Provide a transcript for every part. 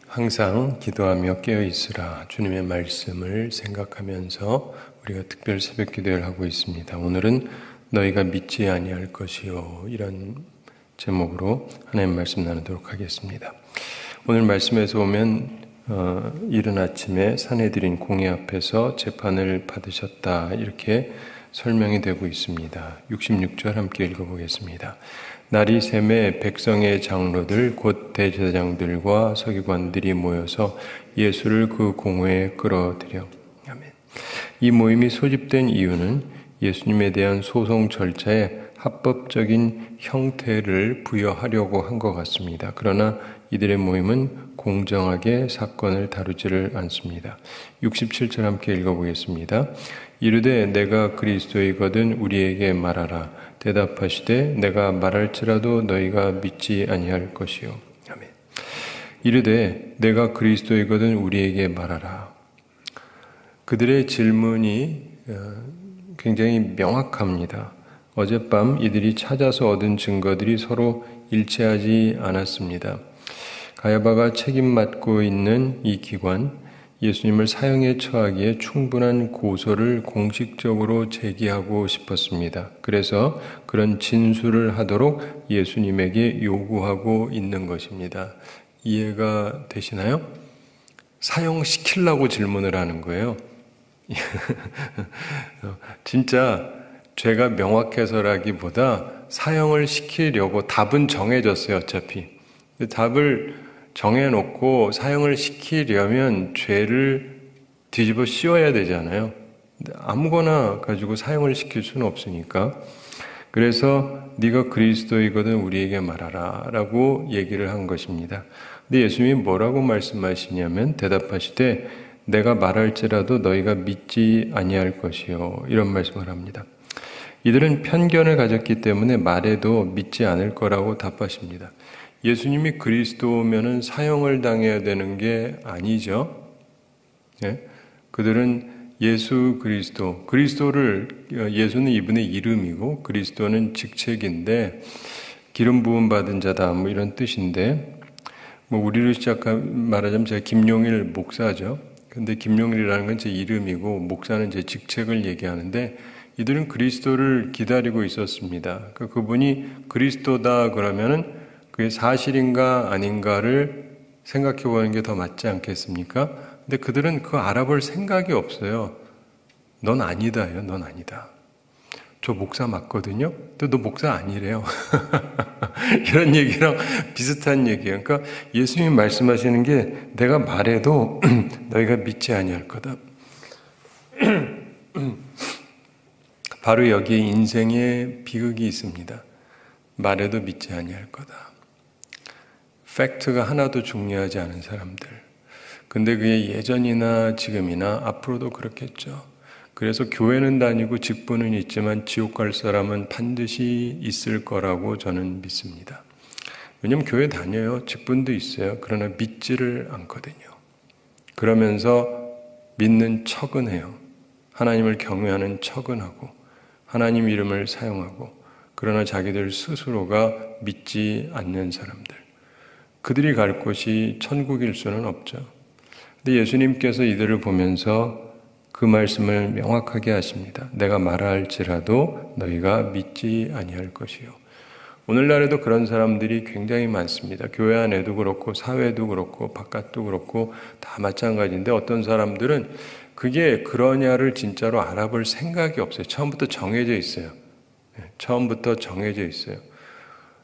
항상 기도하며 깨어 있으라. 주님의 말씀을 생각하면서 우리가 특별 새벽 기도를 하고 있습니다. 오늘은 너희가 믿지 아니할 것이요, 이런 제목으로 하나님 말씀 나누도록 하겠습니다. 오늘 말씀에서 보면 이른 아침에 사내들인 공회 앞에서 재판을 받으셨다, 이렇게 설명이 되고 있습니다. 66절 함께 읽어보겠습니다. 날이 새매 백성의 장로들 곧 대제사장들과 서기관들이 모여서 예수를 그 공회에 끌어들여. 아멘. 이 모임이 소집된 이유는 예수님에 대한 소송 절차에 합법적인 형태를 부여하려고 한 것 같습니다. 그러나 이들의 모임은 공정하게 사건을 다루지를 않습니다. 67절 함께 읽어보겠습니다. 이르되 내가 그리스도이거든 우리에게 말하라. 대답하시되 내가 말할지라도 너희가 믿지 아니할 것이요. 아멘. 이르되 내가 그리스도이거든 우리에게 말하라. 그들의 질문이 굉장히 명확합니다. 어젯밤 이들이 찾아서 얻은 증거들이 서로 일치하지 않았습니다. 가야바가 책임 맡고 있는 이 기관, 예수님을 사형에 처하기에 충분한 고소를 공식적으로 제기하고 싶었습니다. 그래서 그런 진술을 하도록 예수님에게 요구하고 있는 것입니다. 이해가 되시나요? 사형시키려고 질문을 하는 거예요. 진짜 죄가 명확해서라기보다 사형을 시키려고, 답은 정해졌어요, 어차피. 답을 정해놓고 사형을 시키려면 죄를 뒤집어 씌워야 되잖아요. 아무거나 가지고 사형을 시킬 수는 없으니까. 그래서 네가 그리스도이거든 우리에게 말하라 라고 얘기를 한 것입니다. 근데 예수님이 뭐라고 말씀하시냐면 대답하시되 내가 말할지라도 너희가 믿지 아니할 것이요, 이런 말씀을 합니다. 이들은 편견을 가졌기 때문에 말해도 믿지 않을 거라고 답하십니다. 예수님이 그리스도면은 사형을 당해야 되는 게 아니죠. 예? 그들은 예수 그리스도, 그리스도를, 예수는 이분의 이름이고 그리스도는 직책인데 기름 부음 받은 자다, 뭐 이런 뜻인데, 뭐 우리로 말하자면 제가 김용일 목사죠. 근데 김용일이라는 건 제 이름이고 목사는 제 직책을 얘기하는데, 이들은 그리스도를 기다리고 있었습니다. 그분이 그리스도다 그러면은 그게 사실인가 아닌가를 생각해 보는 게 더 맞지 않겠습니까? 근데 그들은 그거 알아볼 생각이 없어요. 넌 아니다요, 넌 아니다. 저 목사 맞거든요? 근데 너 목사 아니래요. 이런 얘기랑 비슷한 얘기예요. 그러니까 예수님이 말씀하시는 게 내가 말해도 너희가 믿지 아니할 거다. 바로 여기에 인생의 비극이 있습니다. 말해도 믿지 아니할 거다. 팩트가 하나도 중요하지 않은 사람들. 근데 그게 예전이나 지금이나 앞으로도 그렇겠죠. 그래서 교회는 다니고 직분은 있지만 지옥 갈 사람은 반드시 있을 거라고 저는 믿습니다. 왜냐하면 교회 다녀요. 직분도 있어요. 그러나 믿지를 않거든요. 그러면서 믿는 척은 해요. 하나님을 경외하는 척은 하고 하나님 이름을 사용하고, 그러나 자기들 스스로가 믿지 않는 사람들. 그들이 갈 곳이 천국일 수는 없죠. 근데 예수님께서 이들을 보면서 그 말씀을 명확하게 하십니다. 내가 말할지라도 너희가 믿지 아니할 것이요. 오늘날에도 그런 사람들이 굉장히 많습니다. 교회 안에도 그렇고 사회도 그렇고 바깥도 그렇고 다 마찬가지인데, 어떤 사람들은 그게 그러냐를 진짜로 알아볼 생각이 없어요. 처음부터 정해져 있어요. 처음부터 정해져 있어요.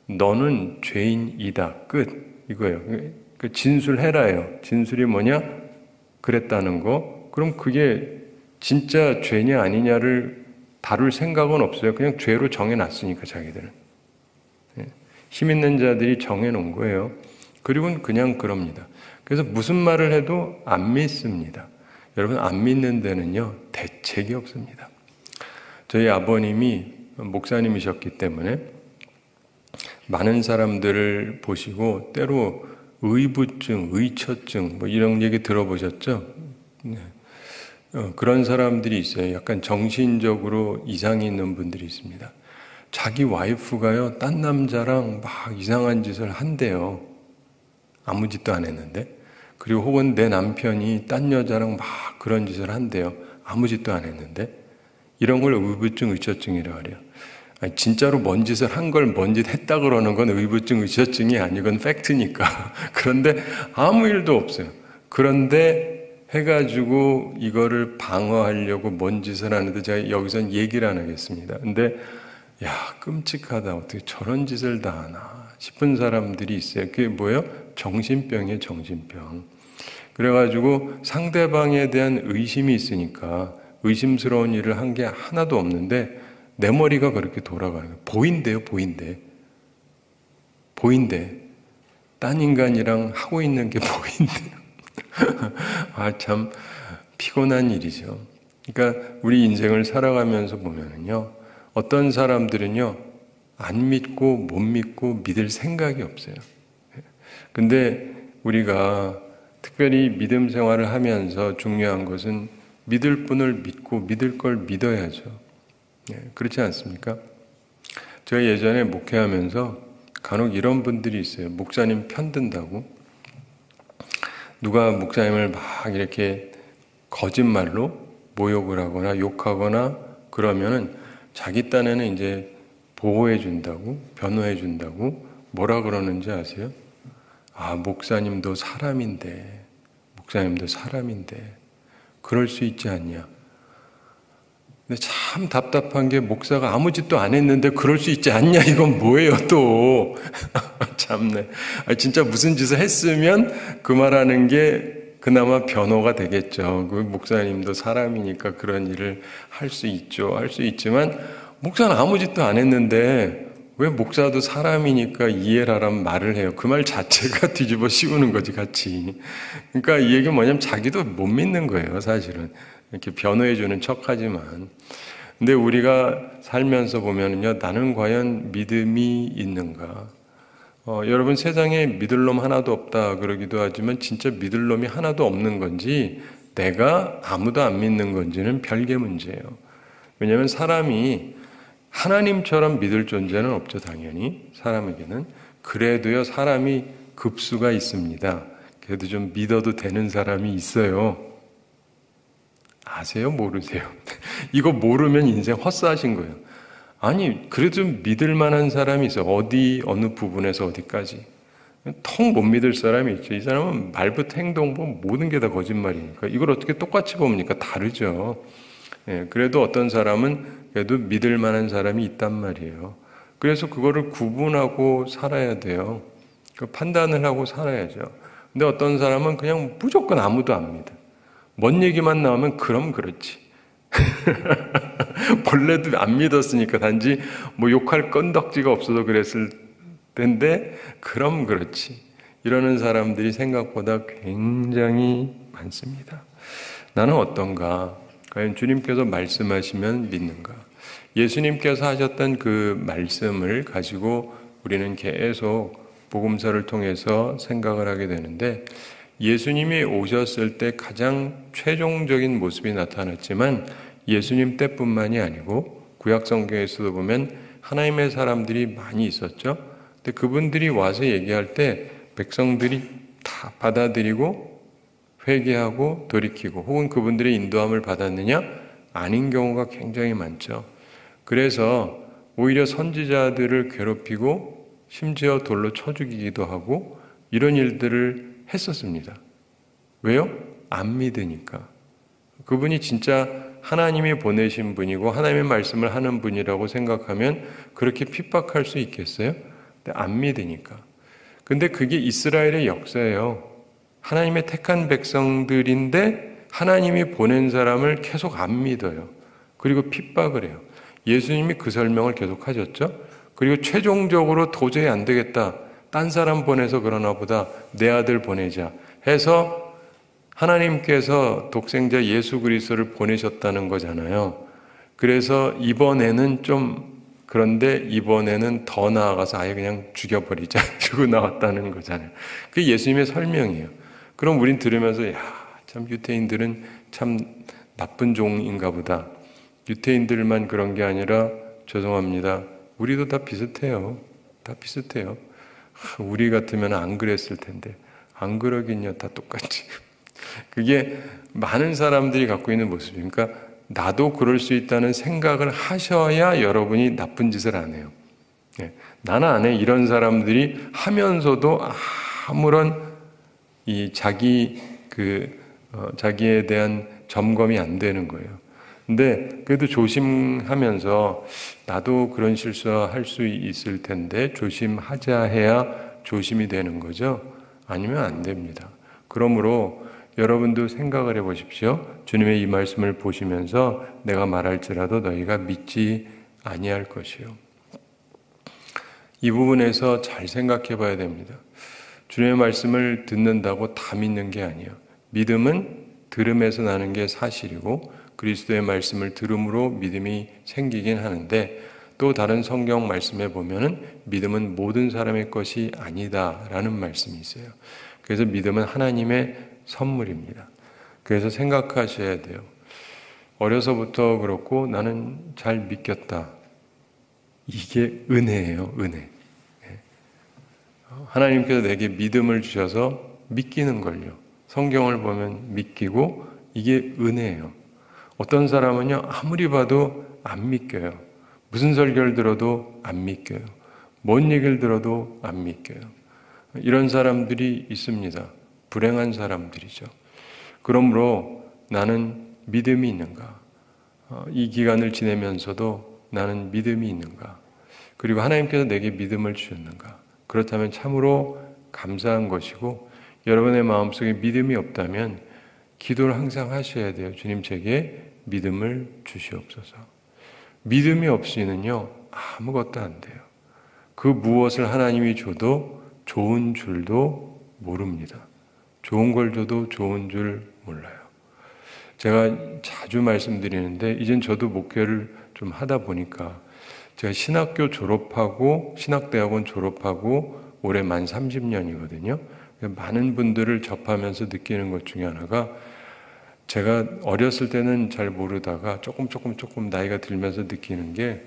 너는 죄인이다. 끝. 이거예요. 그 진술해라예요. 진술이 뭐냐? 그랬다는 거. 그럼 그게 진짜 죄냐 아니냐를 다룰 생각은 없어요. 그냥 죄로 정해놨으니까 자기들은. 힘 있는 자들이 정해놓은 거예요. 그리고는 그냥 그럽니다. 그래서 무슨 말을 해도 안 믿습니다. 여러분, 안 믿는 데는요, 대책이 없습니다. 저희 아버님이 목사님이셨기 때문에 많은 사람들을 보시고 때로 의부증, 의처증 뭐 이런 얘기 들어보셨죠? 네. 그런 사람들이 있어요. 약간 정신적으로 이상이 있는 분들이 있습니다. 자기 와이프가요, 딴 남자랑 막 이상한 짓을 한대요. 아무 짓도 안 했는데. 그리고 혹은 내 남편이 딴 여자랑 막 그런 짓을 한대요. 아무 짓도 안 했는데. 이런 걸 의부증 의처증이라고 그래요. 아니, 진짜로 뭔 짓을 한 걸 뭔 짓 했다 그러는 건 의부증 의처증이 아니건 팩트니까. 그런데 아무 일도 없어요. 그런데 해가지고 이거를 방어하려고 뭔 짓을 하는데 제가 여기선 얘기를 안 하겠습니다. 근데 야, 끔찍하다. 어떻게 저런 짓을 다 하나 싶은 사람들이 있어요. 그게 뭐예요? 정신병이에요, 정신병. 그래가지고 상대방에 대한 의심이 있으니까 의심스러운 일을 한 게 하나도 없는데 내 머리가 그렇게 돌아가는 거예요. 보인대요, 보인대. 보인대. 딴 인간이랑 하고 있는 게 보인대요. 아, 참 피곤한 일이죠. 그러니까 우리 인생을 살아가면서 보면은요, 어떤 사람들은요, 안 믿고 못 믿고 믿을 생각이 없어요. 근데 우리가 특별히 믿음 생활을 하면서 중요한 것은 믿을 분을 믿고 믿을 걸 믿어야죠. 그렇지 않습니까? 제가 예전에 목회하면서 간혹 이런 분들이 있어요. 목사님 편든다고. 누가 목사님을 막 이렇게 거짓말로 모욕을 하거나 욕하거나 그러면은 자기 딴에는 이제 보호해 준다고, 변호해 준다고 뭐라 그러는지 아세요? 아, 목사님도 사람인데, 목사님도 사람인데 그럴 수 있지 않냐. 근데 참 답답한 게 목사가 아무 짓도 안 했는데 그럴 수 있지 않냐, 이건 뭐예요 또. 참네. 진짜 무슨 짓을 했으면 그 말하는 게 그나마 변호가 되겠죠. 그 목사님도 사람이니까 그런 일을 할 수 있죠. 할 수 있지만 목사는 아무 짓도 안 했는데 왜 목사도 사람이니까 이해하라는 말을 해요. 그 말 자체가 뒤집어 씌우는 거지, 같이. 그러니까 이 얘기는 뭐냐면 자기도 못 믿는 거예요, 사실은. 이렇게 변호해주는 척하지만. 근데 우리가 살면서 보면은요, 나는 과연 믿음이 있는가? 여러분, 세상에 믿을 놈 하나도 없다 그러기도 하지만 진짜 믿을 놈이 하나도 없는 건지 내가 아무도 안 믿는 건지는 별개 문제예요. 왜냐하면 사람이 하나님처럼 믿을 존재는 없죠, 당연히. 사람에게는. 그래도요, 사람이 급수가 있습니다. 그래도 좀 믿어도 되는 사람이 있어요. 아세요? 모르세요? 이거 모르면 인생 헛사신 거예요. 아니, 그래도 좀 믿을 만한 사람이 있어요. 어느 부분에서 어디까지. 통 못 믿을 사람이 있죠. 이 사람은 말부터 행동, 모든 게 다 거짓말이니까. 이걸 어떻게 똑같이 봅니까? 다르죠. 그래도 어떤 사람은 그래도 믿을 만한 사람이 있단 말이에요. 그래서 그거를 구분하고 살아야 돼요. 그 판단을 하고 살아야죠. 근데 어떤 사람은 그냥 무조건 아무도 안 믿어. 뭔 얘기만 나오면 그럼 그렇지. 본래도 안 믿었으니까 단지 뭐 욕할 건덕지가 없어서 그랬을 텐데 그럼 그렇지. 이러는 사람들이 생각보다 굉장히 많습니다. 나는 어떤가? 과연 주님께서 말씀하시면 믿는가? 예수님께서 하셨던 그 말씀을 가지고 우리는 계속 복음서를 통해서 생각을 하게 되는데 예수님이 오셨을 때 가장 최종적인 모습이 나타났지만 예수님 때뿐만이 아니고 구약 성경에서도 보면 하나님의 사람들이 많이 있었죠. 근데 그분들이 와서 얘기할 때 백성들이 다 받아들이고 회개하고 돌이키고 혹은 그분들의 인도함을 받았느냐? 아닌 경우가 굉장히 많죠. 그래서 오히려 선지자들을 괴롭히고 심지어 돌로 쳐 죽이기도 하고 이런 일들을 했었습니다. 왜요? 안 믿으니까. 그분이 진짜 하나님이 보내신 분이고 하나님의 말씀을 하는 분이라고 생각하면 그렇게 핍박할 수 있겠어요? 근데 안 믿으니까. 근데 그게 이스라엘의 역사예요. 하나님의 택한 백성들인데 하나님이 보낸 사람을 계속 안 믿어요. 그리고 핍박을 해요. 예수님이 그 설명을 계속 하셨죠. 그리고 최종적으로 도저히 안 되겠다. 딴 사람 보내서 그러나 보다 내 아들 보내자 해서 하나님께서 독생자 예수 그리스도를 보내셨다는 거잖아요. 그래서 이번에는 그런데 이번에는 더 나아가서 아예 그냥 죽여버리자 이러고 나왔다는 거잖아요. 그게 예수님의 설명이에요. 그럼 우린 들으면서 참 유대인들은 참 나쁜 종인가 보다. 유대인들만 그런 게 아니라 죄송합니다. 우리도 다 비슷해요. 다 비슷해요. 우리 같으면 안 그랬을 텐데. 안 그러긴요. 다 똑같지. 그게 많은 사람들이 갖고 있는 모습이니까 그러니까 나도 그럴 수 있다는 생각을 하셔야 여러분이 나쁜 짓을 안 해요. 나는 안 해. 이런 사람들이 하면서도 아무런 이 자기에 대한 점검이 안 되는 거예요. 근데 그래도 조심하면서 나도 그런 실수할 수 있을 텐데 조심하자 해야 조심이 되는 거죠. 아니면 안 됩니다. 그러므로 여러분도 생각을 해보십시오. 주님의 이 말씀을 보시면서 내가 말할지라도 너희가 믿지 아니할 것이요. 이 부분에서 잘 생각해 봐야 됩니다. 주님의 말씀을 듣는다고 다 믿는 게 아니에요. 믿음은 들음에서 나는 게 사실이고 그리스도의 말씀을 들음으로 믿음이 생기긴 하는데 또 다른 성경 말씀에 보면은 믿음은 모든 사람의 것이 아니다라는 말씀이 있어요. 그래서 믿음은 하나님의 선물입니다. 그래서 생각하셔야 돼요. 어려서부터 그렇고 나는 잘 믿겼다. 이게 은혜예요, 은혜. 하나님께서 내게 믿음을 주셔서 믿기는 걸요. 성경을 보면 믿기고 이게 은혜예요. 어떤 사람은요, 아무리 봐도 안 믿겨요. 무슨 설교를 들어도 안 믿겨요. 뭔 얘기를 들어도 안 믿겨요. 이런 사람들이 있습니다. 불행한 사람들이죠. 그러므로 나는 믿음이 있는가? 이 기간을 지내면서도 나는 믿음이 있는가? 그리고 하나님께서 내게 믿음을 주셨는가? 그렇다면 참으로 감사한 것이고 여러분의 마음속에 믿음이 없다면 기도를 항상 하셔야 돼요. 주님 제게 믿음을 주시옵소서. 믿음이 없이는요 아무것도 안 돼요. 그 무엇을 하나님이 줘도 좋은 줄도 모릅니다. 좋은 걸 줘도 좋은 줄 몰라요. 제가 자주 말씀드리는데 이젠 저도 목회를 좀 하다 보니까 제가 신학교 졸업하고 신학대학원 졸업하고 올해 만 30년이거든요. 많은 분들을 접하면서 느끼는 것 중에 하나가 제가 어렸을 때는 잘 모르다가 조금 나이가 들면서 느끼는 게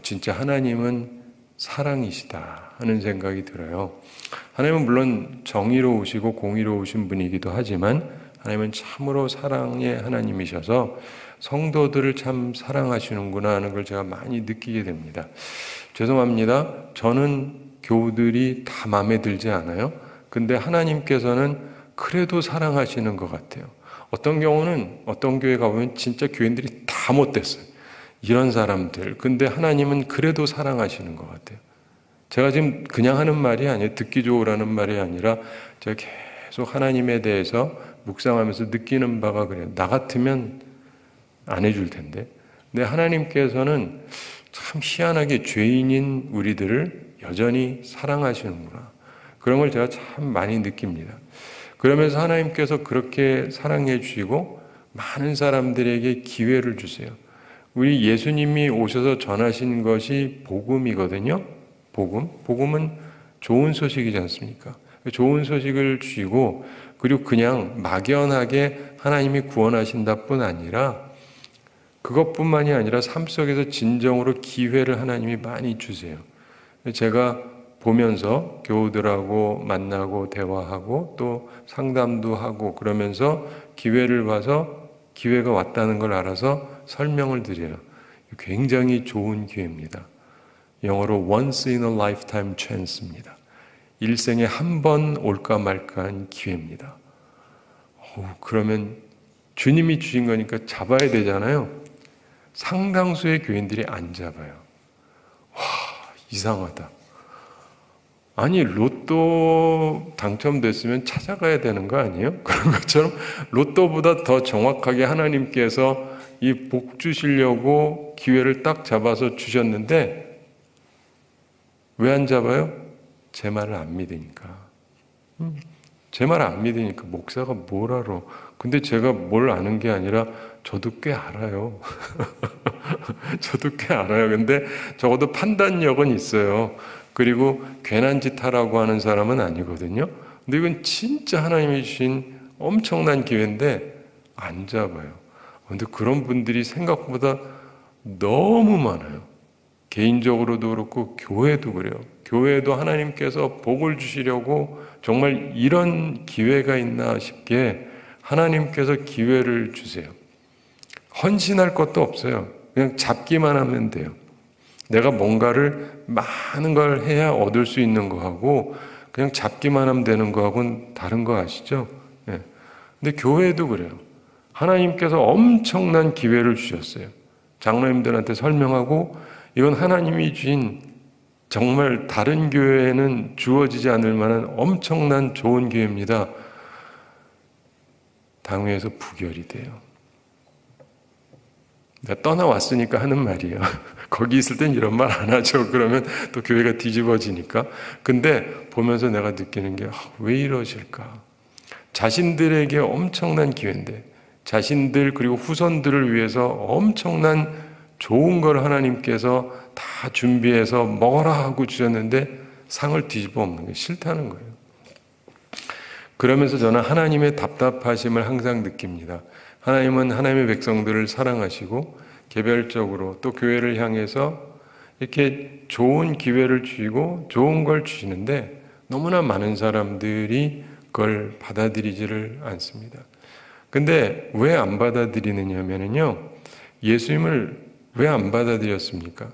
진짜 하나님은 사랑이시다 하는 생각이 들어요. 하나님은 물론 정의로우시고 공의로우신 분이기도 하지만 하나님은 참으로 사랑의 하나님이셔서 성도들을 참 사랑하시는구나 하는 걸 제가 많이 느끼게 됩니다. 죄송합니다. 저는 교우들이 다 마음에 들지 않아요. 근데 하나님께서는 그래도 사랑하시는 것 같아요. 어떤 경우는 어떤 교회 가보면 진짜 교인들이 다 못됐어요. 이런 사람들. 근데 하나님은 그래도 사랑하시는 것 같아요. 제가 지금 그냥 하는 말이 아니에요. 듣기 좋으라는 말이 아니라 제가 계속 하나님에 대해서 묵상하면서 느끼는 바가 그래요. 나 같으면 안 해줄 텐데. 근데 하나님께서는 참 희한하게 죄인인 우리들을 여전히 사랑하시는구나. 그런 걸 제가 참 많이 느낍니다. 그러면서 하나님께서 그렇게 사랑해 주시고 많은 사람들에게 기회를 주세요. 우리 예수님이 오셔서 전하신 것이 복음이거든요. 복음은 좋은 소식이지 않습니까? 좋은 소식을 주시고 그리고 그냥 막연하게 하나님이 구원하신다 뿐 아니라 그것뿐만이 아니라 삶 속에서 진정으로 기회를 하나님이 많이 주세요. 제가 보면서 교우들하고 만나고 대화하고 또 상담도 하고 그러면서 기회를 봐서 기회가 왔다는 걸 알아서 설명을 드려요. 굉장히 좋은 기회입니다. 영어로 once in a lifetime chance입니다. 일생에 한 번 올까 말까한 기회입니다. 그러면 주님이 주신 거니까 잡아야 되잖아요. 상당수의 교인들이 안 잡아요. 와, 이상하다. 아니 로또 당첨됐으면 찾아가야 되는 거 아니에요? 그런 것처럼 로또보다 더 정확하게 하나님께서 이 복 주시려고 기회를 딱 잡아서 주셨는데 왜 안 잡아요? 제 말을 안 믿으니까. 제 말을 안 믿으니까 목사가 뭘 알아. 근데 제가 뭘 아는 게 아니라 저도 꽤 알아요. 저도 꽤 알아요. 근데 적어도 판단력은 있어요. 그리고 괜한 짓 하라고 하는 사람은 아니거든요. 근데 이건 진짜 하나님이 주신 엄청난 기회인데 안 잡아요. 근데 그런 분들이 생각보다 너무 많아요. 개인적으로도 그렇고 교회도 그래요. 교회도 하나님께서 복을 주시려고 정말 이런 기회가 있나 싶게 하나님께서 기회를 주세요. 헌신할 것도 없어요. 그냥 잡기만 하면 돼요. 내가 뭔가를 많은 걸 해야 얻을 수 있는 거하고 그냥 잡기만 하면 되는 거하고는 다른 거 아시죠? 네. 근데 교회도 그래요. 하나님께서 엄청난 기회를 주셨어요. 장로님들한테 설명하고 이건 하나님이 주신 정말 다른 교회에는 주어지지 않을 만한 엄청난 좋은 기회입니다. 당회에서 부결이 돼요. 내가 떠나왔으니까 하는 말이에요. 거기 있을 땐 이런 말 안 하죠. 그러면 또 교회가 뒤집어지니까. 근데 보면서 내가 느끼는 게 왜 이러실까? 자신들에게 엄청난 기회인데 자신들 그리고 후손들을 위해서 엄청난 좋은 걸 하나님께서 다 준비해서 먹어라 하고 주셨는데 상을 뒤집어 엎는 게 싫다는 거예요. 그러면서 저는 하나님의 답답하심을 항상 느낍니다. 하나님은 하나님의 백성들을 사랑하시고 개별적으로 또 교회를 향해서 이렇게 좋은 기회를 주시고 좋은 걸 주시는데 너무나 많은 사람들이 그걸 받아들이지를 않습니다. 근데 왜 안 받아들이느냐면요. 예수님을 왜 안 받아들였습니까?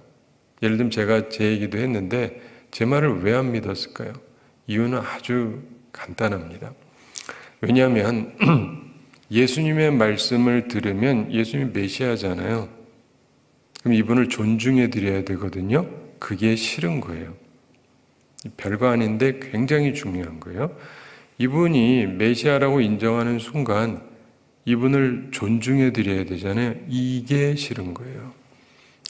예를 들면 제가 제 얘기도 했는데 제 말을 왜 안 믿었을까요? 이유는 아주 간단합니다. 왜냐하면 예수님의 말씀을 들으면 예수님이 메시아잖아요. 그럼 이분을 존중해 드려야 되거든요. 그게 싫은 거예요. 별거 아닌데 굉장히 중요한 거예요. 이분이 메시아라고 인정하는 순간 이분을 존중해 드려야 되잖아요. 이게 싫은 거예요.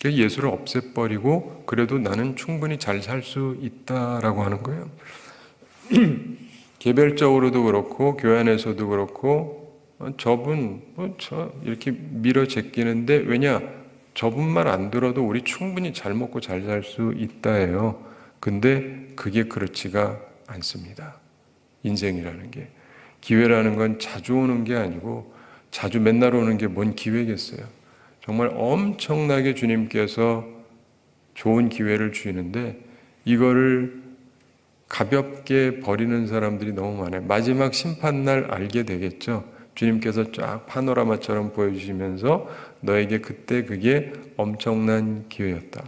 그래서 예수를 없애버리고 그래도 나는 충분히 잘 살 수 있다라고 하는 거예요. 개별적으로도 그렇고 교회 안에서도 그렇고 저분 이렇게 밀어 제끼는데 왜냐? 저분 말 안 들어도 우리 충분히 잘 먹고 잘 살 수 있다예요. 근데 그게 그렇지가 않습니다. 인생이라는 게. 기회라는 건 자주 오는 게 아니고 자주 맨날 오는 게 뭔 기회겠어요. 정말 엄청나게 주님께서 좋은 기회를 주시는데 이거를 가볍게 버리는 사람들이 너무 많아요. 마지막 심판날 알게 되겠죠. 주님께서 쫙 파노라마처럼 보여주시면서 너에게 그때 그게 엄청난 기회였다.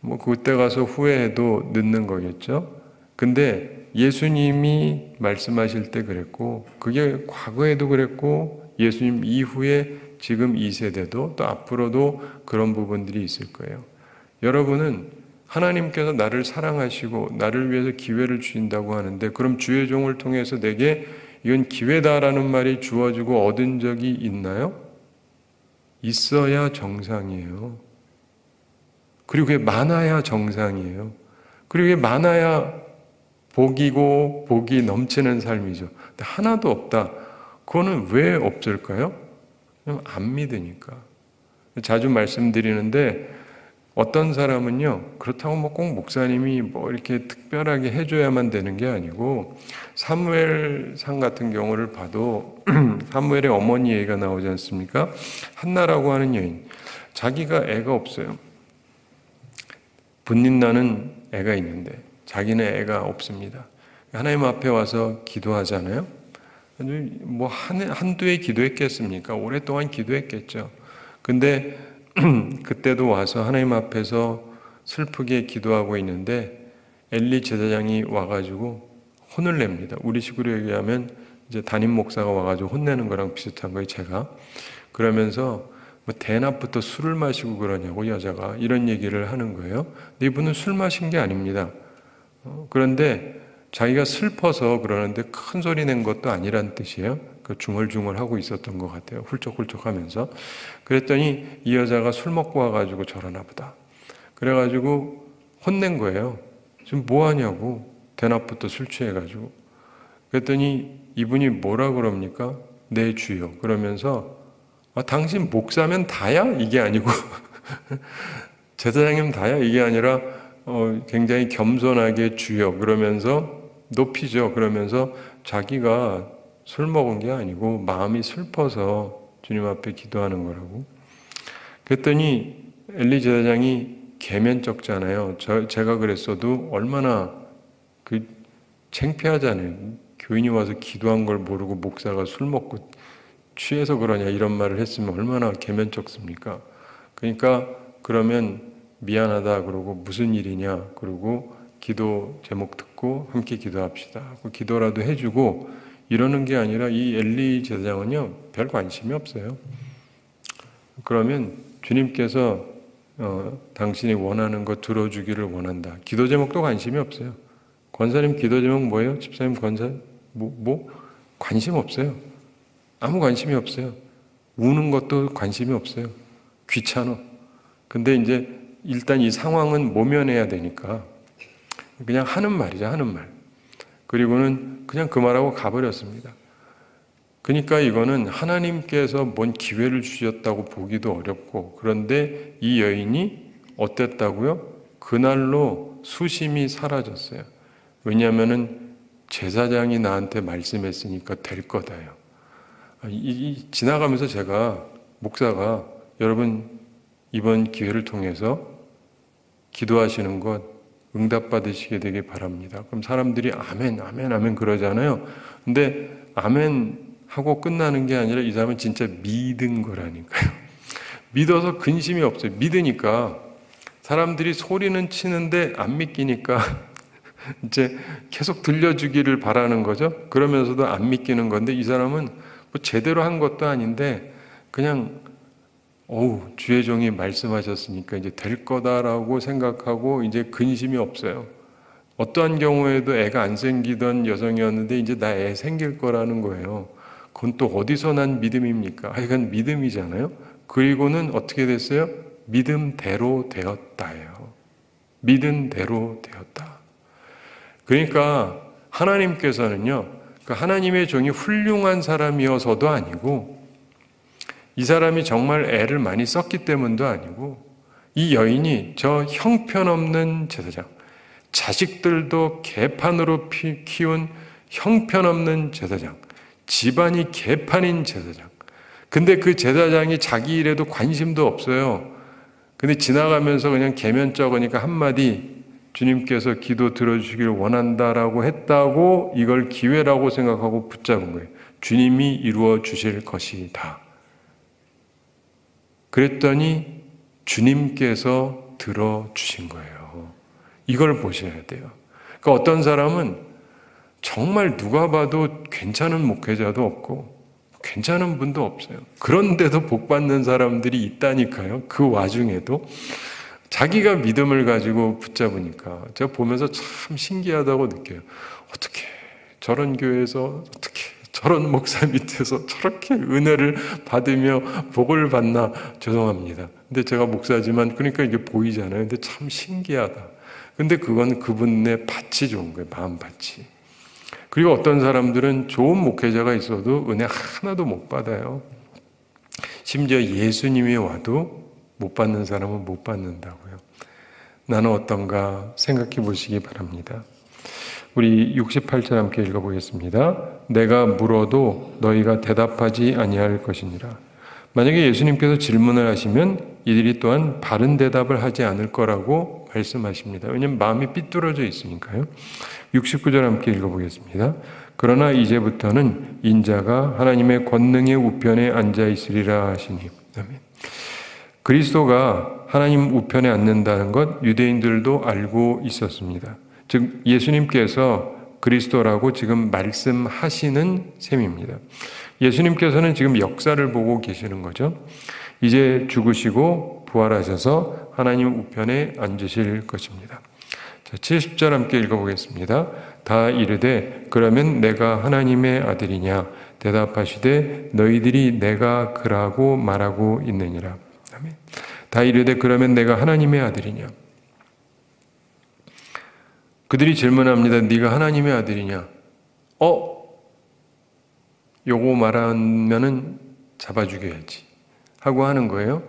뭐 그때 가서 후회해도 늦는 거겠죠. 근데 예수님이 말씀하실 때 그랬고 그게 과거에도 그랬고 예수님 이후에 지금 이 세대도 또 앞으로도 그런 부분들이 있을 거예요. 여러분은 하나님께서 나를 사랑하시고 나를 위해서 기회를 주신다고 하는데 그럼 주의 종을 통해서 내게 이건 기회다라는 말이 주어지고 얻은 적이 있나요? 있어야 정상이에요. 그리고 그게 많아야 정상이에요. 그리고 그게 많아야 복이고 복이 넘치는 삶이죠. 근데 하나도 없다. 그거는 왜 없을까요? 그냥 안 믿으니까. 자주 말씀드리는데 어떤 사람은요, 그렇다고 뭐 꼭 목사님이 뭐 이렇게 특별하게 해줘야만 되는 게 아니고, 사무엘상 같은 경우를 봐도, 사무엘의 어머니 얘기가 나오지 않습니까? 한나라고 하는 여인. 자기가 애가 없어요. 분린 나는 애가 있는데, 자기는 애가 없습니다. 하나님 앞에 와서 기도하잖아요? 뭐, 한두 해 기도했겠습니까? 오랫동안 기도했겠죠. 근데, 그때도 와서 하나님 앞에서 슬프게 기도하고 있는데 엘리 제사장이 와가지고 혼을 냅니다. 우리 식으로 얘기하면 이제 담임 목사가 와가지고 혼내는 거랑 비슷한 거예요, 제가. 그러면서 뭐 대낮부터 술을 마시고 그러냐고 여자가 이런 얘기를 하는 거예요. 근데 이분은 술 마신 게 아닙니다. 그런데 자기가 슬퍼서 그러는데 큰 소리 낸 것도 아니란 뜻이에요. 그 중얼중얼하고 있었던 것 같아요. 훌쩍훌쩍하면서. 그랬더니 이 여자가 술 먹고 와가지고 저러나 보다. 그래가지고 혼낸 거예요. 지금 뭐 하냐고. 대낮부터 술 취해가지고. 그랬더니 이분이 뭐라 그럽니까? 내 주여. 그러면서 당신 목사면 다야? 이게 아니고 제사장님 다야? 이게 아니라 굉장히 겸손하게 주여. 그러면서 높이죠. 그러면서 자기가 술 먹은 게 아니고 마음이 슬퍼서 주님 앞에 기도하는 거라고. 그랬더니 엘리 제사장이 계면적잖아요. 제가 그랬어도 얼마나 창피하잖아요. 교인이 와서 기도한 걸 모르고 목사가 술 먹고 취해서 그러냐 이런 말을 했으면 얼마나 계면적습니까? 그러니까 그러면 미안하다 그러고 무슨 일이냐 그러고 기도 제목 듣고 함께 기도합시다 하고 기도라도 해주고 이러는 게 아니라 이 엘리 제사장은요 별 관심이 없어요. 그러면 주님께서 당신이 원하는 거 들어주기를 원한다. 기도 제목도 관심이 없어요. 권사님 기도 제목 뭐예요? 집사님 권사 관심 없어요. 아무 관심이 없어요. 우는 것도 관심이 없어요. 귀찮아. 근데 이제 일단 이 상황은 모면해야 되니까 그냥 하는 말이죠. 하는 말. 그리고는 그냥 그 말하고 가버렸습니다. 그러니까 이거는 하나님께서 뭔 기회를 주셨다고 보기도 어렵고 그런데 이 여인이 어땠다고요? 그날로 수심이 사라졌어요. 왜냐하면은 제사장이 나한테 말씀했으니까 될 거다요. 지나가면서 제가 목사가 여러분 이번 기회를 통해서 기도하시는 것 응답받으시게 되길 바랍니다. 그럼 사람들이 아멘, 아멘, 아멘 그러잖아요. 근데 아멘 하고 끝나는 게 아니라 이 사람은 진짜 믿은 거라니까요. 믿어서 근심이 없어요. 믿으니까 사람들이 소리는 치는데 안 믿기니까 이제 계속 들려주기를 바라는 거죠. 그러면서도 안 믿기는 건데 이 사람은 뭐 제대로 한 것도 아닌데 그냥 주의 종이 말씀하셨으니까 이제 될 거다라고 생각하고 이제 근심이 없어요. 어떠한 경우에도 애가 안 생기던 여성이었는데 이제 나 애 생길 거라는 거예요. 그건 또 어디서 난 믿음입니까? 하여간 믿음이잖아요. 그리고는 어떻게 됐어요? 믿음대로 되었다예요. 믿음대로 되었다. 그러니까 하나님께서는요, 하나님의 종이 훌륭한 사람이어서도 아니고 이 사람이 정말 애를 많이 썼기 때문도 아니고 이 여인이 저 형편없는 제사장, 자식들도 개판으로 키운 형편없는 제사장, 집안이 개판인 제사장. 근데 그 제사장이 자기 일에도 관심도 없어요. 근데 지나가면서 그냥 계면적으니까 한마디 주님께서 기도 들어주시기를 원한다라고 했다고 이걸 기회라고 생각하고 붙잡은 거예요. 주님이 이루어 주실 것이다. 그랬더니 주님께서 들어주신 거예요. 이걸 보셔야 돼요. 그러니까 어떤 사람은 정말 누가 봐도 괜찮은 목회자도 없고 괜찮은 분도 없어요. 그런데도 복 받는 사람들이 있다니까요. 그 와중에도 자기가 믿음을 가지고 붙잡으니까 제가 보면서 참 신기하다고 느껴요. 어떻게 저런 교회에서 어떻게 저런 목사 밑에서 저렇게 은혜를 받으며 복을 받나. 죄송합니다. 근데 제가 목사지만 그러니까 이게 보이잖아요. 근데 참 신기하다. 근데 그건 그분의 밭이 좋은 거예요. 마음밭이. 그리고 어떤 사람들은 좋은 목회자가 있어도 은혜 하나도 못 받아요. 심지어 예수님이 와도 못 받는 사람은 못 받는다고요. 나는 어떤가 생각해 보시기 바랍니다. 우리 68절 함께 읽어보겠습니다. 내가 물어도 너희가 대답하지 아니할 것이니라. 만약에 예수님께서 질문을 하시면 이들이 또한 바른 대답을 하지 않을 거라고 말씀하십니다. 왜냐하면 마음이 삐뚤어져 있으니까요. 69절 함께 읽어보겠습니다. 그러나 이제부터는 인자가 하나님의 권능의 우편에 앉아 있으리라 하시니. 아멘. 그리스도가 하나님 우편에 앉는다는 것 유대인들도 알고 있었습니다. 즉 예수님께서 그리스도라고 지금 말씀하시는 셈입니다. 예수님께서는 지금 역사를 보고 계시는 거죠. 이제 죽으시고 부활하셔서 하나님 우편에 앉으실 것입니다. 자, 70절 함께 읽어보겠습니다. 다 이르되 그러면 내가 하나님의 아들이냐 대답하시되 너희들이 내가 그라고 말하고 있느니라. 아멘. 다 이르되 그러면 내가 하나님의 아들이냐. 그들이 질문합니다. 네가 하나님의 아들이냐? 요거 말하면은 잡아 죽여야지 하고 하는 거예요.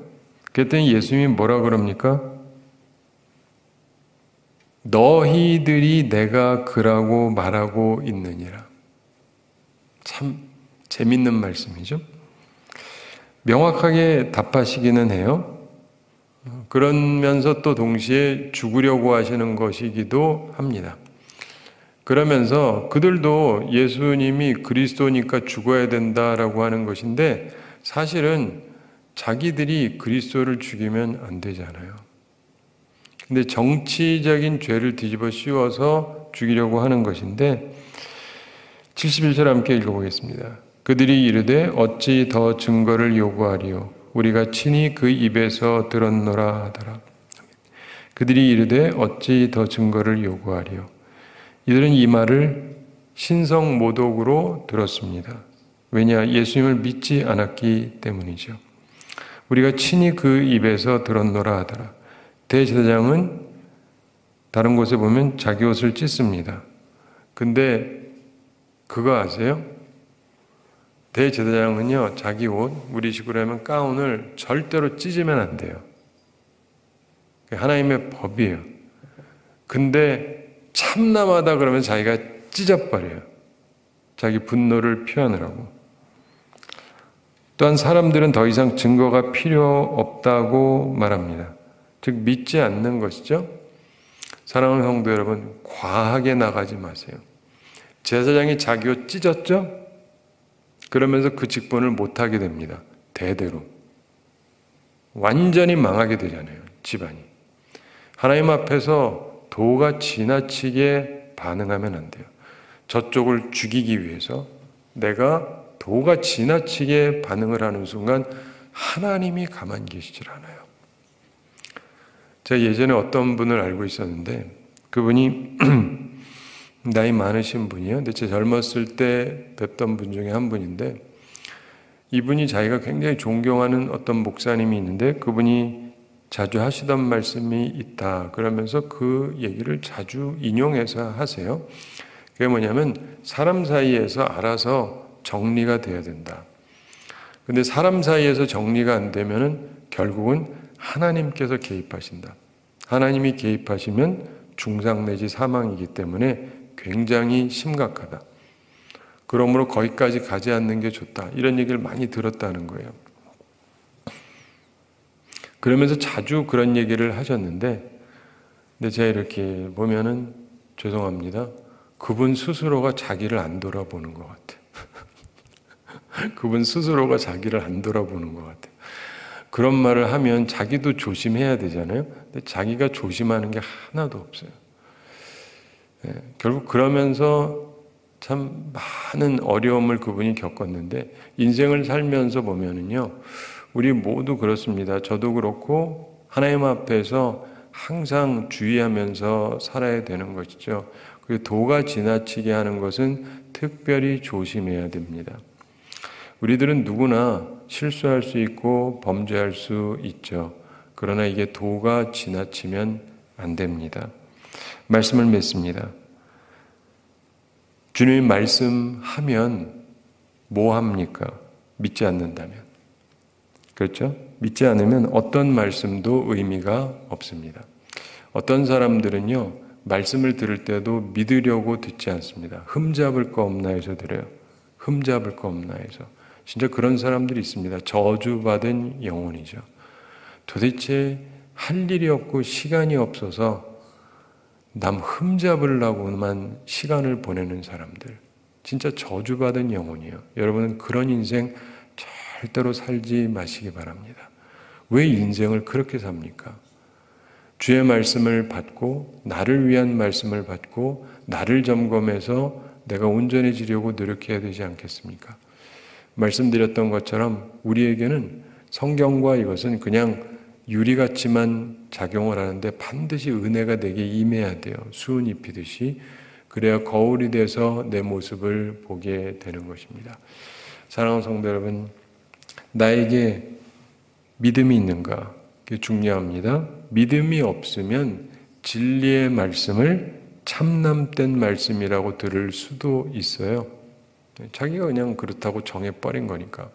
그랬더니 예수님이 뭐라 그럽니까? 너희들이 내가 그라고 말하고 있느니라. 참 재밌는 말씀이죠. 명확하게 답하시기는 해요. 그러면서 또 동시에 죽으려고 하시는 것이기도 합니다. 그러면서 그들도 예수님이 그리스도니까 죽어야 된다라고 하는 것인데 사실은 자기들이 그리스도를 죽이면 안 되잖아요. 근데 정치적인 죄를 뒤집어 씌워서 죽이려고 하는 것인데 71절 함께 읽어보겠습니다. 그들이 이르되 어찌 더 증거를 요구하리요 우리가 친히 그 입에서 들었노라 하더라. 그들이 이르되 어찌 더 증거를 요구하리요. 이들은 이 말을 신성모독으로 들었습니다. 왜냐? 예수님을 믿지 않았기 때문이죠. 우리가 친히 그 입에서 들었노라 하더라. 대제사장은 다른 곳에 보면 자기 옷을 찢습니다. 근데 그거 아세요? 대제사장은요, 자기 옷, 우리식으로 하면 가운을 절대로 찢으면 안 돼요. 하나님의 법이에요. 근데 참남하다 그러면 자기가 찢어버려요. 자기 분노를 표현하라고. 또한 사람들은 더 이상 증거가 필요 없다고 말합니다. 즉 믿지 않는 것이죠. 사랑하는 성도 여러분, 과하게 나가지 마세요. 제사장이 자기 옷 찢었죠? 그러면서 그 직분을 못하게 됩니다. 대대로. 완전히 망하게 되잖아요. 집안이. 하나님 앞에서 도가 지나치게 반응하면 안 돼요. 저쪽을 죽이기 위해서 내가 도가 지나치게 반응을 하는 순간 하나님이 가만히 계시질 않아요. 제가 예전에 어떤 분을 알고 있었는데 그분이 나이 많으신 분이에요. 근데 제가 젊었을 때 뵙던 분 중에 한 분인데 이분이 자기가 굉장히 존경하는 어떤 목사님이 있는데 그분이 자주 하시던 말씀이 있다. 그러면서 그 얘기를 자주 인용해서 하세요. 그게 뭐냐면 사람 사이에서 알아서 정리가 돼야 된다. 근데 사람 사이에서 정리가 안 되면은 결국은 하나님께서 개입하신다. 하나님이 개입하시면 중상 내지 사망이기 때문에 굉장히 심각하다. 그러므로 거기까지 가지 않는 게 좋다. 이런 얘기를 많이 들었다는 거예요. 그러면서 자주 그런 얘기를 하셨는데 근데 제가 이렇게 보면은 죄송합니다. 그분 스스로가 자기를 안 돌아보는 것 같아요. 그분 스스로가 자기를 안 돌아보는 것 같아요. 그런 말을 하면 자기도 조심해야 되잖아요. 근데 자기가 조심하는 게 하나도 없어요. 결국 그러면서 참 많은 어려움을 그분이 겪었는데 인생을 살면서 보면은요, 우리 모두 그렇습니다. 저도 그렇고 하나님 앞에서 항상 주의하면서 살아야 되는 것이죠. 그리고 도가 지나치게 하는 것은 특별히 조심해야 됩니다. 우리들은 누구나 실수할 수 있고 범죄할 수 있죠. 그러나 이게 도가 지나치면 안 됩니다. 말씀을 맺습니다. 주님이 말씀하면 뭐 합니까? 믿지 않는다면. 그렇죠? 믿지 않으면 어떤 말씀도 의미가 없습니다. 어떤 사람들은요, 말씀을 들을 때도 믿으려고 듣지 않습니다. 흠잡을 거 없나 해서 들어요. 흠잡을 거 없나 해서. 진짜 그런 사람들이 있습니다. 저주받은 영혼이죠. 도대체 할 일이 없고 시간이 없어서 남 흠잡으려고만 시간을 보내는 사람들. 진짜 저주받은 영혼이에요. 여러분은 그런 인생 절대로 살지 마시기 바랍니다. 왜 인생을 그렇게 삽니까? 주의 말씀을 받고 나를 위한 말씀을 받고 나를 점검해서 내가 온전해지려고 노력해야 되지 않겠습니까? 말씀드렸던 것처럼 우리에게는 성경과 이것은 그냥 유리같이만 작용을 하는데 반드시 은혜가 내게 임해야 돼요. 수은 입히듯이. 그래야 거울이 돼서 내 모습을 보게 되는 것입니다. 사랑하는 성도 여러분, 나에게 믿음이 있는가? 그게 중요합니다. 믿음이 없으면 진리의 말씀을 참남된 말씀이라고 들을 수도 있어요. 자기가 그냥 그렇다고 정해버린 거니까.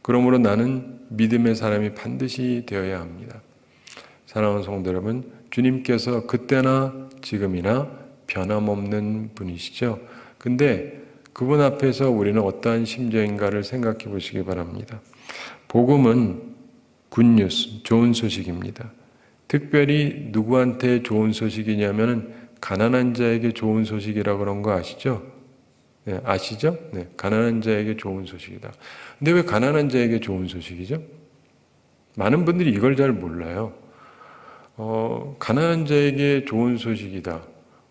그러므로 나는 믿음의 사람이 반드시 되어야 합니다. 사랑하는 성도 여러분, 주님께서 그때나 지금이나 변함없는 분이시죠. 근데 그분 앞에서 우리는 어떠한 심정인가를 생각해 보시기 바랍니다. 복음은 굿뉴스, 좋은 소식입니다. 특별히 누구한테 좋은 소식이냐면은 가난한 자에게 좋은 소식이라고 그런 거 아시죠? 네, 아시죠? 네, 가난한 자에게 좋은 소식이다. 근데 왜 가난한 자에게 좋은 소식이죠? 많은 분들이 이걸 잘 몰라요. 가난한 자에게 좋은 소식이다.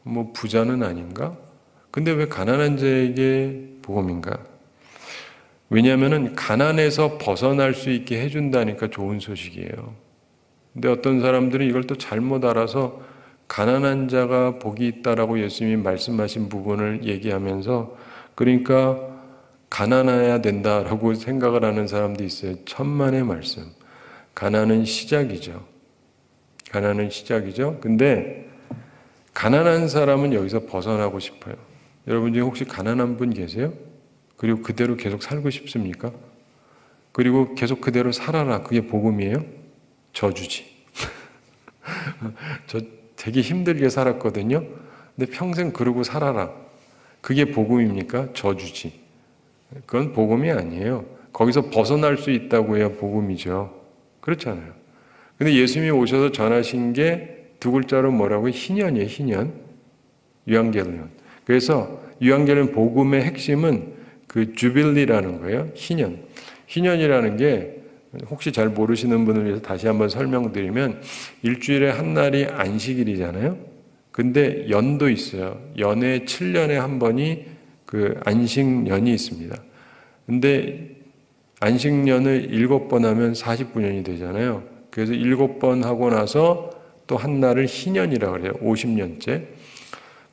뭐 부자는 아닌가? 근데 왜 가난한 자에게 복음인가? 왜냐하면 가난에서 벗어날 수 있게 해준다니까 좋은 소식이에요. 근데 어떤 사람들은 이걸 또 잘못 알아서 가난한 자가 복이 있다라고 예수님이 말씀하신 부분을 얘기하면서 그러니까 가난해야 된다라고 생각을 하는 사람도 있어요. 천만의 말씀. 가난은 시작이죠. 가난은 시작이죠. 근데 가난한 사람은 여기서 벗어나고 싶어요. 여러분 중에 혹시 가난한 분 계세요? 그리고 그대로 계속 살고 싶습니까? 그리고 계속 그대로 살아라. 그게 복음이에요? 저주지. 저 되게 힘들게 살았거든요. 근데 평생 그러고 살아라. 그게 복음입니까? 저주지. 그건 복음이 아니에요. 거기서 벗어날 수 있다고 해야 복음이죠. 그렇잖아요. 근데 예수님이 오셔서 전하신 게 두 글자로 뭐라고요? 희년이에요. 희년. 유앙겔리온. 그래서 유앙겔리온 복음의 핵심은 그 주빌리라는 거예요. 희년. 희년이라는 게 혹시 잘 모르시는 분을 위해서 다시 한번 설명드리면 일주일에 한 날이 안식일이잖아요. 근데 연도 있어요. 연에 7년에 한 번이 그 안식년이 있습니다. 근데 안식년을 7번 하면 49년이 되잖아요. 그래서 7번 하고 나서 또 한 날을 희년이라고 그래요. 50년째.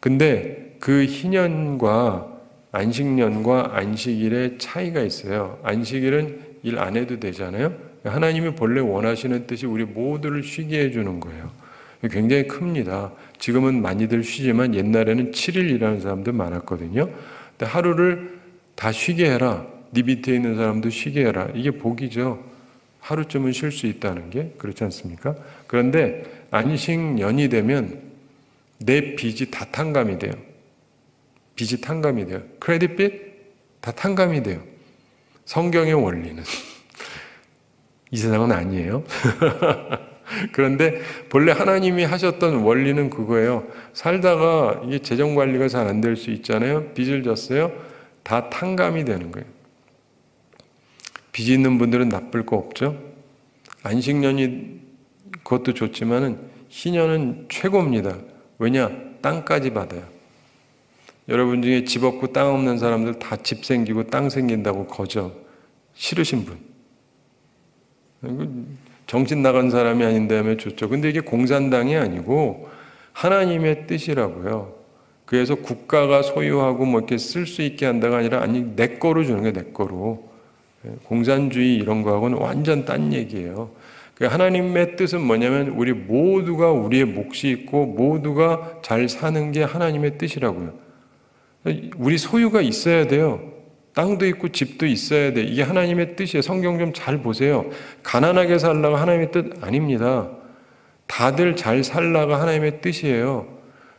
근데 그 희년과 안식년과 안식일의 차이가 있어요. 안식일은 일 안 해도 되잖아요. 하나님이 본래 원하시는 뜻이 우리 모두를 쉬게 해주는 거예요. 굉장히 큽니다. 지금은 많이들 쉬지만 옛날에는 7일 일하는 사람도 많았거든요. 근데 하루를 다 쉬게 해라. 네 밑에 있는 사람도 쉬게 해라. 이게 복이죠. 하루쯤은 쉴 수 있다는 게 그렇지 않습니까? 그런데 안식년이 되면 내 빚이 다 탕감이 돼요. 빚이 탕감이 돼요. 크레딧빚 다 탕감이 돼요. 성경의 원리는 이 세상은 아니에요. 그런데 본래 하나님이 하셨던 원리는 그거예요. 살다가 이게 재정 관리가 잘 안 될 수 있잖아요. 빚을 졌어요. 다 탕감이 되는 거예요. 빚 있는 분들은 나쁠 거 없죠. 안식년이 그것도 좋지만은 희년은 최고입니다. 왜냐? 땅까지 받아요. 여러분 중에 집 없고 땅 없는 사람들 다 집 생기고 땅 생긴다고 거저 싫으신 분. 정신 나간 사람이 아닌다면 좋죠. 근데 이게 공산당이 아니고 하나님의 뜻이라고요. 그래서 국가가 소유하고 뭐 이렇게 쓸 수 있게 한다가 아니라 아니 내 거로 주는 게 내 거로. 공산주의 이런 거하고는 완전 딴 얘기예요. 하나님의 뜻은 뭐냐면 우리 모두가 우리의 몫이 있고 모두가 잘 사는 게 하나님의 뜻이라고요. 우리 소유가 있어야 돼요. 땅도 있고 집도 있어야 돼. 이게 하나님의 뜻이에요. 성경 좀 잘 보세요. 가난하게 살라고 하나님의 뜻 아닙니다. 다들 잘 살라고 하나님의 뜻이에요.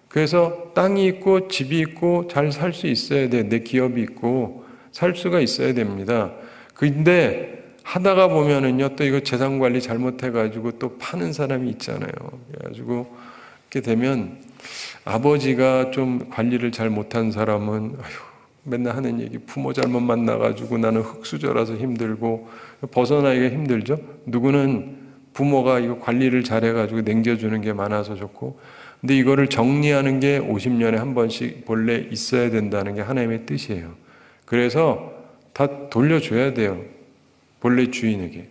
그래서 땅이 있고 집이 있고 잘 살 수 있어야 돼. 내 기업이 있고 살 수가 있어야 됩니다. 근데 하다가 보면은요, 또 이거 재산 관리 잘못해가지고 또 파는 사람이 있잖아요. 그래가지고 이렇게 되면 아버지가 좀 관리를 잘 못한 사람은 맨날 하는 얘기, 부모 잘못 만나가지고 나는 흙수저라서 힘들고 벗어나기가 힘들죠. 누구는 부모가 이거 관리를 잘해가지고 남겨주는 게 많아서 좋고, 근데 이거를 정리하는 게 50년에 한 번씩 본래 있어야 된다는 게 하나님의 뜻이에요. 그래서 다 돌려줘야 돼요. 본래 주인에게.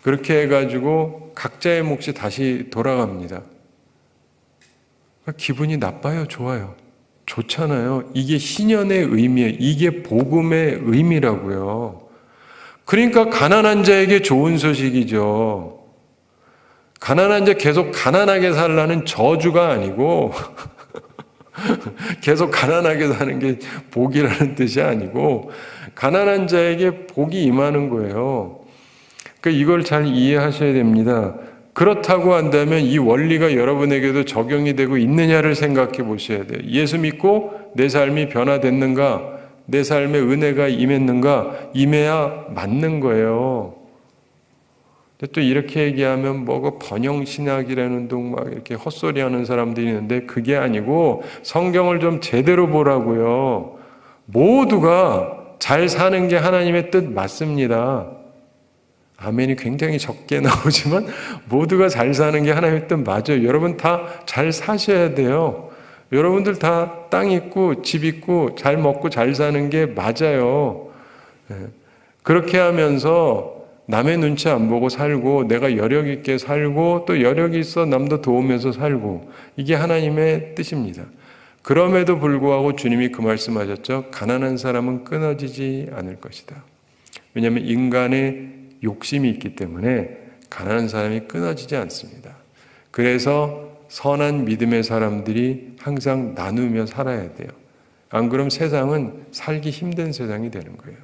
그렇게 해가지고 각자의 몫이 다시 돌아갑니다. 기분이 나빠요? 좋아요? 좋잖아요. 이게 희년의 의미예요. 이게 복음의 의미라고요. 그러니까 가난한 자에게 좋은 소식이죠. 가난한 자 계속 가난하게 살라는 저주가 아니고 계속 가난하게 사는 게 복이라는 뜻이 아니고 가난한 자에게 복이 임하는 거예요. 그러니까 이걸 잘 이해하셔야 됩니다. 그렇다고 한다면 이 원리가 여러분에게도 적용이 되고 있느냐를 생각해 보셔야 돼요. 예수 믿고 내 삶이 변화됐는가? 내 삶에 은혜가 임했는가? 임해야 맞는 거예요. 근데 또 이렇게 얘기하면 뭐그 번영신학이라는 둥 막 이렇게 헛소리하는 사람들이 있는데 그게 아니고 성경을 좀 제대로 보라고요. 모두가 잘 사는 게 하나님의 뜻 맞습니다. 아멘이 굉장히 적게 나오지만 모두가 잘 사는 게 하나님의 뜻 맞아요. 여러분 다 잘 사셔야 돼요. 여러분들 다 땅 있고 집 있고 잘 먹고 잘 사는 게 맞아요. 그렇게 하면서 남의 눈치 안 보고 살고 내가 여력 있게 살고 또 여력이 있어 남도 도우면서 살고 이게 하나님의 뜻입니다. 그럼에도 불구하고 주님이 그 말씀하셨죠. 가난한 사람은 끊어지지 않을 것이다. 왜냐하면 인간의 욕심이 있기 때문에 가난한 사람이 끊어지지 않습니다. 그래서 선한 믿음의 사람들이 항상 나누며 살아야 돼요. 안 그럼 세상은 살기 힘든 세상이 되는 거예요.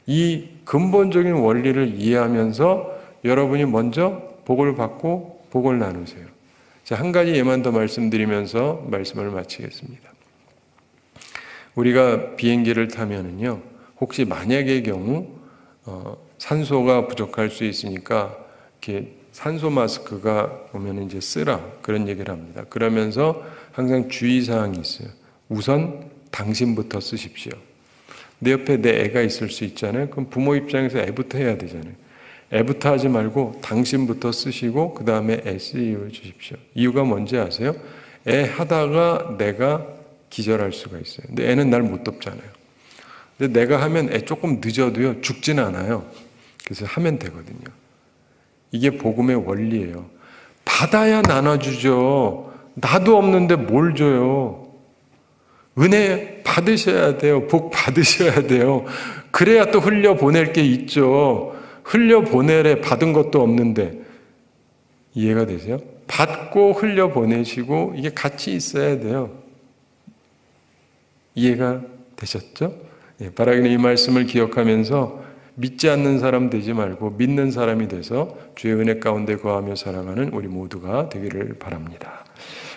이 근본적인 원리를 이해하면서 여러분이 먼저 복을 받고 복을 나누세요. 자, 한 가지 예만 더 말씀드리면서 말씀을 마치겠습니다. 우리가 비행기를 타면은요, 혹시 만약의 경우 산소가 부족할 수 있으니까 이렇게 산소 마스크가 오면 이제 쓰라 그런 얘기를 합니다. 그러면서 항상 주의사항이 있어요. 우선 당신부터 쓰십시오. 내 옆에 내 애가 있을 수 있잖아요. 그럼 부모 입장에서 애부터 해야 되잖아요. 애부터 하지 말고 당신부터 쓰시고 그 다음에 애 쓰여 주십시오. 이유가 뭔지 아세요? 애 하다가 내가 기절할 수가 있어요. 근데 애는 날 못 돕잖아요. 근데 내가 하면 애 조금 늦어도요 죽진 않아요. 그래서 하면 되거든요. 이게 복음의 원리예요. 받아야 나눠주죠. 나도 없는데 뭘 줘요. 은혜 받으셔야 돼요. 복 받으셔야 돼요. 그래야 또 흘려보낼 게 있죠. 흘려보내래 받은 것도 없는데. 이해가 되세요? 받고 흘려보내시고 이게 같이 있어야 돼요. 이해가 되셨죠? 바라기는 이 말씀을 기억하면서 믿지 않는 사람 되지 말고 믿는 사람이 돼서 주의 은혜 가운데 거하며 살아가는 우리 모두가 되기를 바랍니다.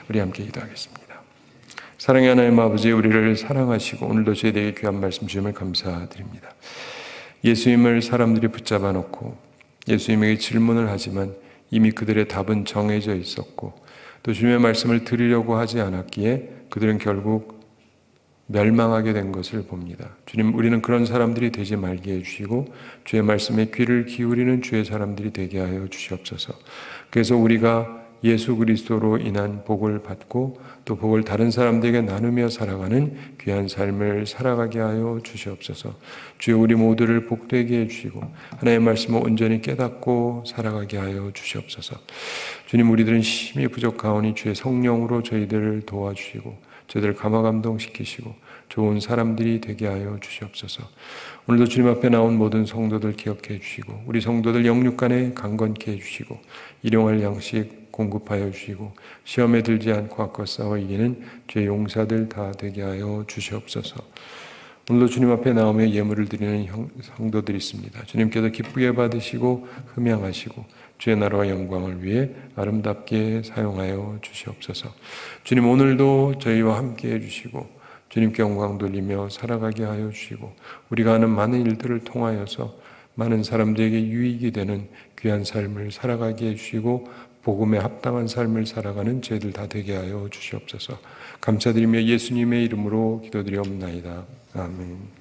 우리 함께 기도하겠습니다. 사랑의 하나님 아버지, 우리를 사랑하시고 오늘도 저희에게 귀한 말씀 주심을 감사드립니다. 예수님을 사람들이 붙잡아 놓고 예수님에게 질문을 하지만 이미 그들의 답은 정해져 있었고 또 주님의 말씀을 들으려고 하지 않았기에 그들은 결국 멸망하게 된 것을 봅니다. 주님, 우리는 그런 사람들이 되지 말게 해주시고 주의 말씀에 귀를 기울이는 주의 사람들이 되게 하여 주시옵소서. 그래서 우리가 예수 그리스도로 인한 복을 받고 또 복을 다른 사람들에게 나누며 살아가는 귀한 삶을 살아가게 하여 주시옵소서. 주여, 우리 모두를 복되게 해주시고 하나님의 말씀을 온전히 깨닫고 살아가게 하여 주시옵소서. 주님, 우리들은 힘이 부족하오니 주의 성령으로 저희들을 도와주시고 저희들을 감화감동시키시고 좋은 사람들이 되게 하여 주시옵소서. 오늘도 주님 앞에 나온 모든 성도들 기억해 주시고 우리 성도들 영육간에 강건케 해주시고 일용할 양식 공급하여 주시고 시험에 들지 않고 악과 싸워 이기는 죄 용사들 다 되게 하여 주시옵소서. 오늘도 주님 앞에 나오며 예물을 드리는 성도들이 있습니다. 주님께서 기쁘게 받으시고 흠양하시고 주의 나라와 영광을 위해 아름답게 사용하여 주시옵소서. 주님, 오늘도 저희와 함께 해주시고 주님께 영광 돌리며 살아가게 하여 주시고 우리가 하는 많은 일들을 통하여서 많은 사람들에게 유익이 되는 귀한 삶을 살아가게 해주시고 복음에 합당한 삶을 살아가는 저희들 다 되게 하여 주시옵소서. 감사드리며 예수님의 이름으로 기도드리옵나이다. 아멘.